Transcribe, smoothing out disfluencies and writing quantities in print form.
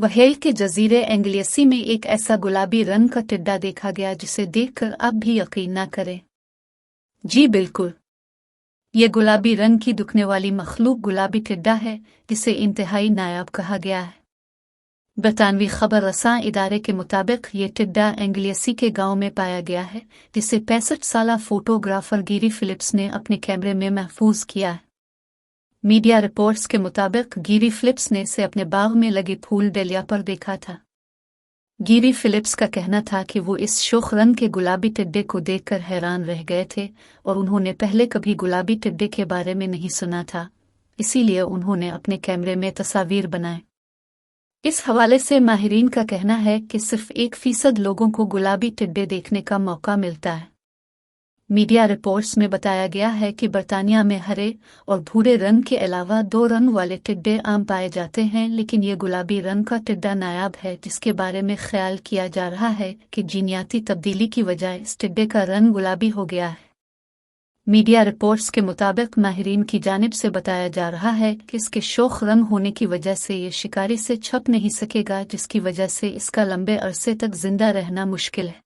Whale के जजीरे एंग्लियसी में एक ऐसा गुलाबी रंग का टिड्डा देखा गया जिसे देखकर आप भी यकीन न करें। जी बिल्कुल, ये गुलाबी रंग की दिखने वाली मखलूक गुलाबी टिड्डा है जिसे इंतहाई नायाब कहा गया है। बरतानवी खबर रसां इदारे के मुताबिक ये टिड्डा एंग्लियसी के गांव में पाया गया है जिसे 65 साला फोटोग्राफर गिरी फिलिप्स ने अपने कैमरे में महफूज किया है। मीडिया रिपोर्ट्स के मुताबिक गिरी फिलिप्स ने इसे अपने बाग में लगे फूल डलिया पर देखा था। गिरी फिलिप्स का कहना था कि वो इस शोख रंग के गुलाबी टिड्डे को देखकर हैरान रह गए थे और उन्होंने पहले कभी गुलाबी टिड्डे के बारे में नहीं सुना था, इसीलिए उन्होंने अपने कैमरे में तस्वीर बनाए। इस हवाले से माहिरीन का कहना है कि सिर्फ 1% लोगों को गुलाबी टिड्डे देखने का मौका मिलता है। मीडिया रिपोर्ट्स में बताया गया है कि बरतानिया में हरे और भूरे रंग के अलावा 2 रंग वाले टिड्डे आम पाए जाते हैं, लेकिन ये गुलाबी रंग का टिड्डा नायाब है जिसके बारे में ख्याल किया जा रहा है कि जीनियाती तब्दीली की वजह इस टिड्डे का रंग गुलाबी हो गया है। मीडिया रिपोर्ट्स के मुताबिक माहिरीन की जानिब से बताया जा रहा है कि इसके शोख रंग होने की वजह से ये शिकारी से छप नहीं सकेगा, जिसकी वजह से इसका लंबे अरसे तक जिंदा रहना मुश्किल है।